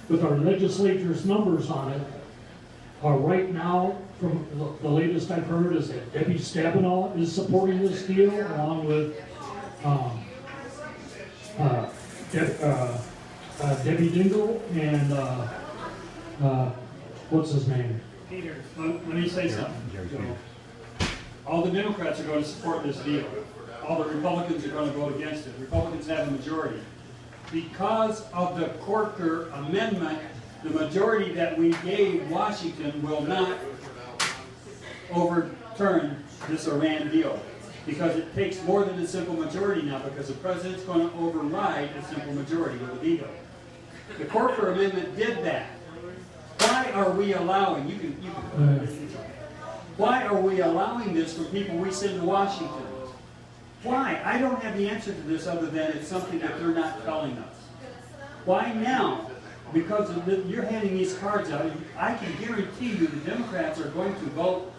with our legislature's numbers on it. Right now, from the latest I've heard, is that Debbie Stabenow is supporting this deal, along with Debbie Dingle and what's his name? Peter, let me say something, Joe. All the Democrats are going to support this deal. All the Republicans are going to vote against it. Republicans have a majority. Because of the Corker Amendment, the majority that we gave Washington will not overturn this Iran deal. Because it takes more than a simple majority now, because the president's going to override a simple majority with a veto. The Corker Amendment did that. Why are we allowing, why are we allowing this from people we send to Washington? Why? I don't have the answer to this other than it's something that they're not telling us. Why now? Because you're handing these cards out. I can guarantee you the Democrats are going to vote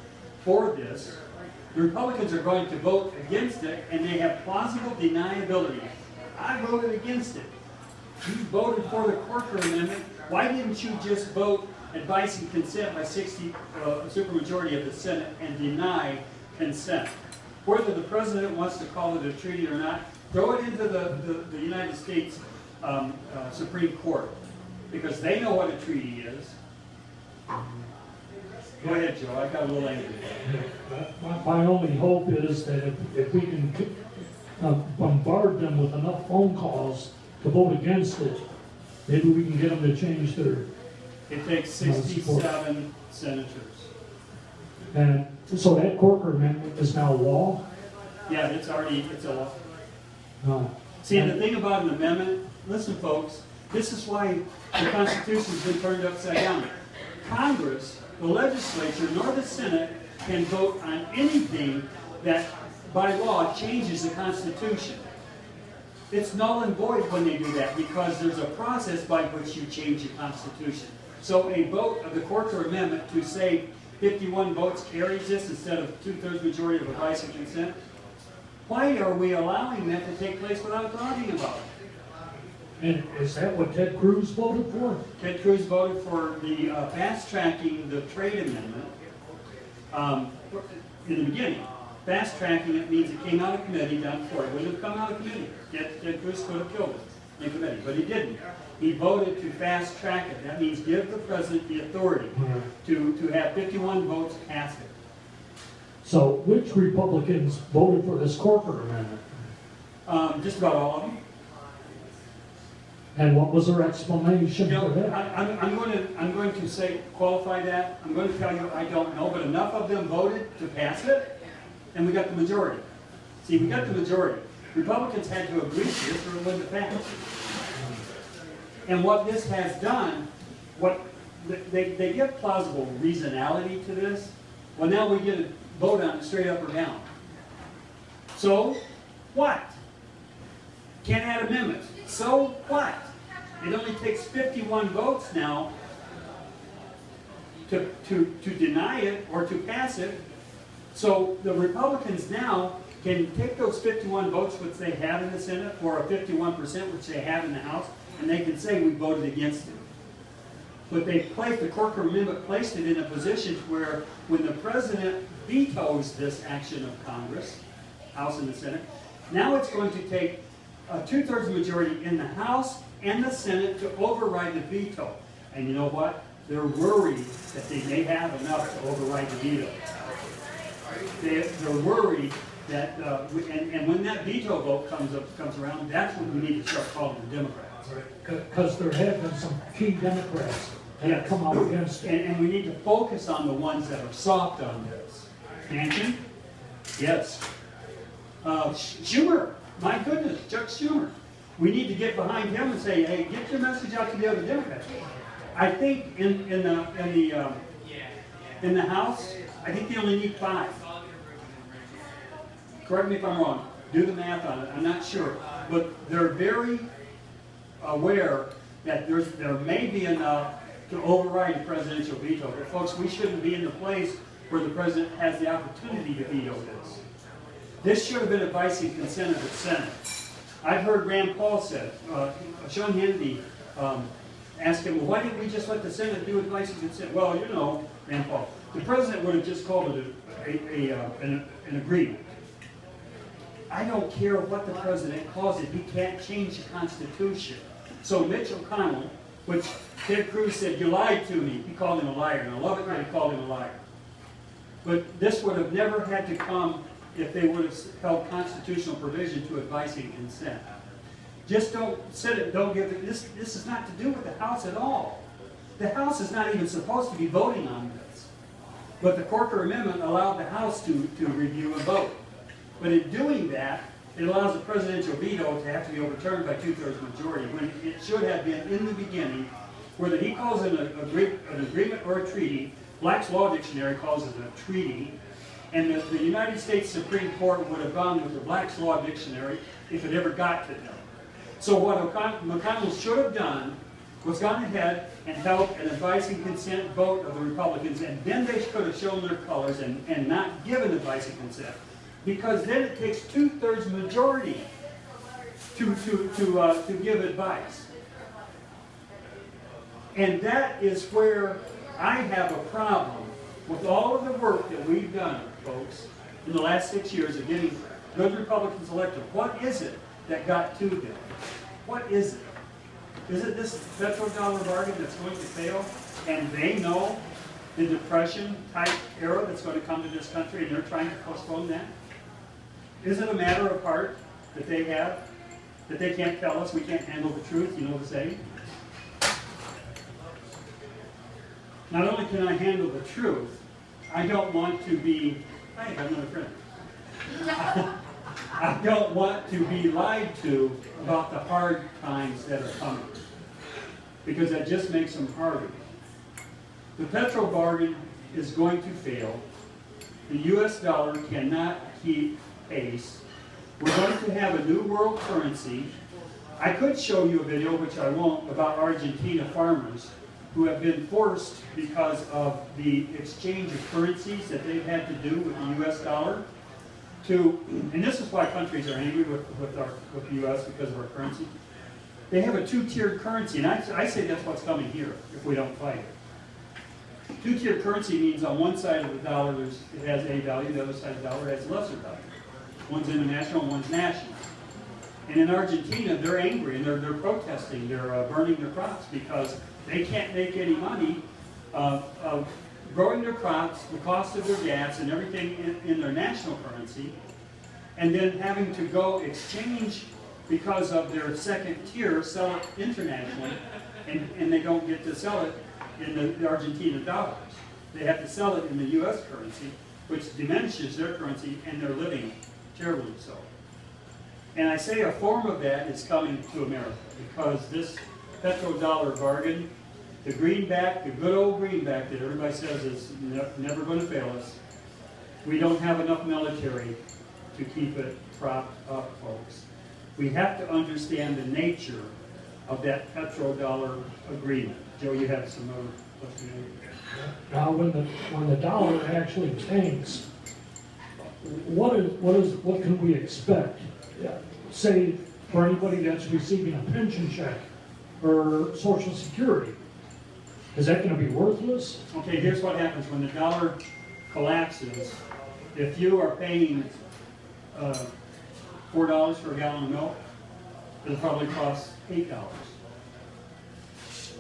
for this. The Republicans are going to vote against it, and they have plausible deniability. I voted against it. You voted for the Corker Amendment. Why didn't you just vote advice and consent by 60 supermajority of the Senate and deny consent? Whether the president wants to call it a treaty or not, throw it into the United States Supreme Court, because they know what a treaty is. Go ahead, Joe. I got a little angry. My only hope is that if we can bombard them with enough phone calls to vote against it, maybe we can get them to change their... It takes 67 senators. And so that Corker Amendment is now law? Yeah, it's a law. See, the thing about an amendment, listen folks, this is why the Constitution's been turned upside down. Congress, the legislature, nor the Senate can vote on anything that by law changes the Constitution. It's null and void when they do that, because there's a process by which you change the Constitution. So a vote of the Corker Amendment to say 51 votes carries this instead of 2/3 majority of advice and consent, why are we allowing that to take place without talking about it? And is that what Ted Cruz voted for? Ted Cruz voted for the fast-tracking the trade amendment in the beginning. Fast-tracking it means it came out of committee down before. It wouldn't have come out of committee. Ted Cruz could have killed it in committee, but he didn't. He voted to fast-track it. That means give the president the authority to have 51 votes pass it. So which Republicans voted for this Corker Amendment? Just about all of them. And what was their explanation for that? I'm going to say, qualify that. I'm going to tell you I don't know, but enough of them voted to pass it, and we got the majority. See, we got the majority. Republicans had to agree to this or it wouldn't have passed. And what this has done, they give plausible reasonality to this. Well, now we get a vote on it straight up or down. So, what? Can't add amendments. So what? It only takes 51 votes now to deny it or to pass it. So the Republicans now can take those 51 votes which they have in the Senate, or a 51% which they have in the House, and they can say we voted against it. But they placed, the Corker Amendment placed it in a position where when the president vetoes this action of Congress, House and the Senate, now it's going to take a 2/3 majority in the House and the Senate to override the veto. And you know what? They're worried that they may have enough to override the veto. They're worried that, and when that veto vote comes around, that's when we need to start calling the Democrats. Because there have been some key Democrats that have come out against it. And we need to focus on the ones that are soft on this. Manchin? Yes. Schumer. My goodness, Chuck Schumer. We need to get behind him and say, hey, get your message out to the other Democrats. I think in the House, I think they only need 5. Correct me if I'm wrong. Do the math on it. I'm not sure. But they're very aware that there may be enough to override the presidential veto. But folks, we shouldn't be in the place where the president has the opportunity to veto this. This should have been advice and consent of the Senate. I've heard Rand Paul said, Sean Hannity ask him, well, why didn't we just let the Senate do advice and consent? Well, you know, Rand Paul, the president would have just called it an agreement. I don't care what the president calls it. He can't change the Constitution. So Mitch McConnell, which Ted Cruz said, you lied to me. He called him a liar. And I love it that he called him a liar. But this would have never had to come if they would have held constitutional provision to advice and consent. Just don't sit it, don't give it. This is not to do with the House at all. The House is not even supposed to be voting on this. But the Corker Amendment allowed the House to review and vote. But in doing that, it allows the presidential veto to have to be overturned by 2/3 majority, when it should have been in the beginning, whether he calls it an agreement or a treaty. Black's Law Dictionary calls it a treaty, and the United States Supreme Court would have gone with the Black's Law Dictionary if it ever got to them. So what McConnell should have done was gone ahead and held an advice and consent vote of the Republicans, and then they could have shown their colors and not given advice and consent. Because then it takes 2/3 majority to give advice. And that is where I have a problem with all of the work that we've done, folks, in the last 6 years of getting good Republicans elected. What is it that got to them? What is it? Is it this petrodollar bargain that's going to fail? And they know the Depression-type era that's going to come to this country, and they're trying to postpone that? Is it a matter of heart that they have, that they can't tell us we can't handle the truth? You know the saying? Not only can I handle the truth, I don't want to be, I have another friend. I don't want to be lied to about the hard times that are coming, because that just makes them harder. The petro bargain is going to fail. The U.S. dollar cannot keep pace. We're going to have a new world currency. I could show you a video, which I won't, about Argentina farmers who have been forced, because of the exchange of currencies that they've had to do with the U.S. dollar, and this is why countries are angry with the U.S. because of our currency. They have a two-tiered currency, and I say that's what's coming here if we don't fight it. Two-tiered currency means on one side of the dollar it has a value, the other side of the dollar has a lesser value. One's international and one's national. And in Argentina, they're angry and they're protesting. They're burning their crops because they can't make any money of growing their crops, the cost of their gas and everything in their national currency, and then having to go exchange because of their second tier, sell it internationally, and they don't get to sell it in the Argentina dollars. They have to sell it in the U.S. currency, which diminishes their currency, and they're living terribly so. And I say a form of that is coming to America, because this petrodollar bargain, the greenback, the good old greenback that everybody says is never going to fail us, we don't have enough military to keep it propped up, folks. We have to understand the nature of that petrodollar agreement. Joe, you have some other questions? Now, when the dollar actually tanks, what can we expect? Say, for anybody that's receiving a pension check or Social Security, is that going to be worthless? Okay, here's what happens when the dollar collapses. If you are paying $4 for a gallon of milk, it'll probably cost $8.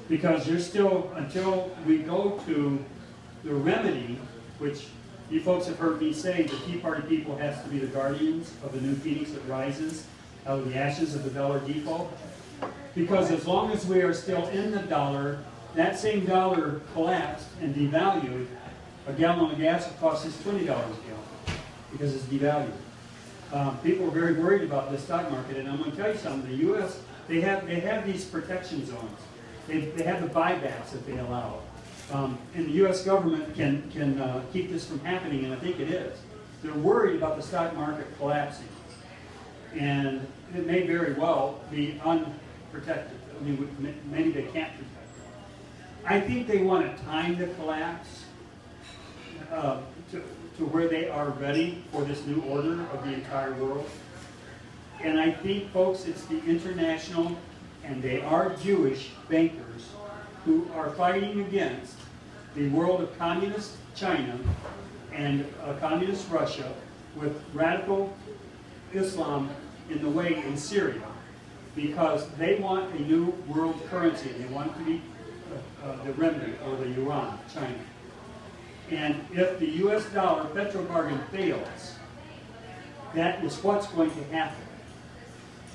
Because you're still, until we go to the remedy, which you folks have heard me say, the Tea Party people has to be the guardians of the new phoenix that rises out of the ashes of the dollar default. Because as long as we are still in the dollar, that same dollar collapsed and devalued, a gallon of gas will cost us $20 a gallon because it's devalued. People are very worried about the stock market, and I'm going to tell you something. The U.S., they have these protection zones. They have the buybacks that they allow. And the U.S. government can keep this from happening, and I think it is. They're worried about the stock market collapsing. And it may very well be unprotected. I mean, maybe they can't protect it. I think they want to time the collapse to where they are ready for this new order of the entire world. And I think, folks, it's the international, and they are Jewish bankers who are fighting against the world of communist China and communist Russia with radical Islam in the way in Syria, because they want a new world currency. They want it to be the renminbi or the yuan, China. And if the US dollar petro bargain fails, that is what's going to happen.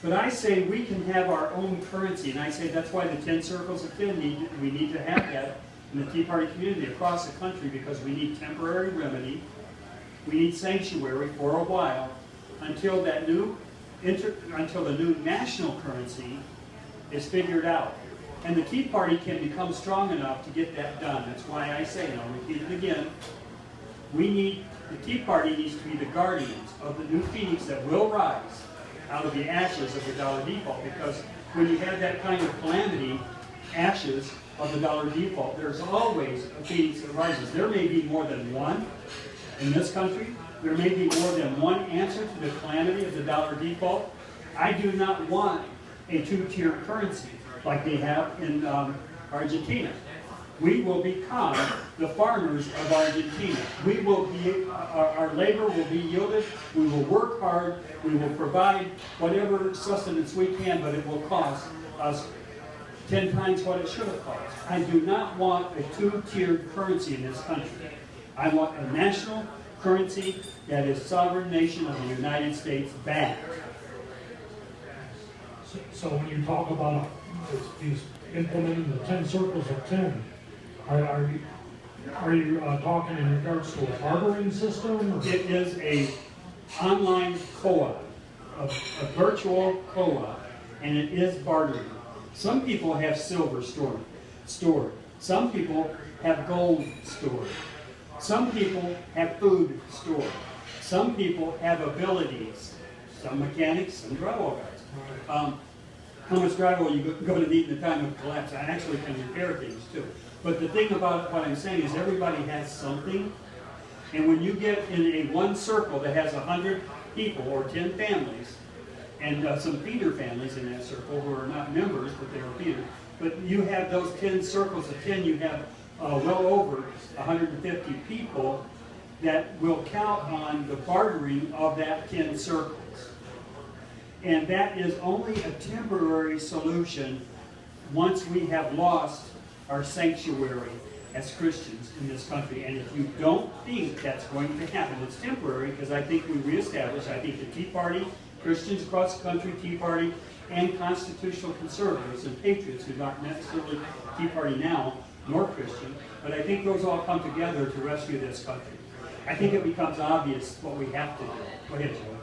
But I say we can have our own currency, and I say that's why the 10 circles of 10 we need to have that in the Tea Party community across the country, because we need temporary remedy, we need sanctuary for a while until that until the new national currency is figured out. And the Tea Party can become strong enough to get that done. That's why I say, and I'll repeat it again, the Tea Party needs to be the guardians of the new phoenix that will rise out of the ashes of the dollar default. Because when you have that kind of calamity, ashes of the dollar default, there's always a phoenix that rises. There may be more than one in this country. There may be more than one answer to the calamity of the dollar default. I do not want a two-tier currency like they have in Argentina. We will become the farmers of Argentina. We will be, our labor will be yielded, we will work hard, we will provide whatever sustenance we can, but it will cost us 10 times what it should have cost. I do not want a two-tiered currency in this country. I want a national currency that is sovereign nation of the United States backed. So when you talk about these implementing the 10 circles of 10, are you talking in regards to a bartering system? Or? It is a online co-op, a virtual co-op, and it is bartering. Some people have silver stored. Some people have gold stored. Some people have food stored. Some people have abilities. Some mechanics, some drywall guys. How much drywall you going to need in the time of collapse? I actually can repair things too. But the thing about what I'm saying is everybody has something. And when you get in a one circle that has 100 people or 10 families, and some feeder families in that circle who are not members, but they are feeders, but you have those 10 circles of 10, you have well over 150 people that will count on the bartering of that 10 circles. And that is only a temporary solution once we have lost our sanctuary as Christians in this country. And if you don't think that's going to happen, it's temporary, because I think we reestablish, I think the Tea Party, Christians across the country, Tea Party, and constitutional conservatives and patriots who aren't necessarily Tea Party now, nor Christian, but I think those all come together to rescue this country. I think it becomes obvious what we have to do. Go ahead, Joe.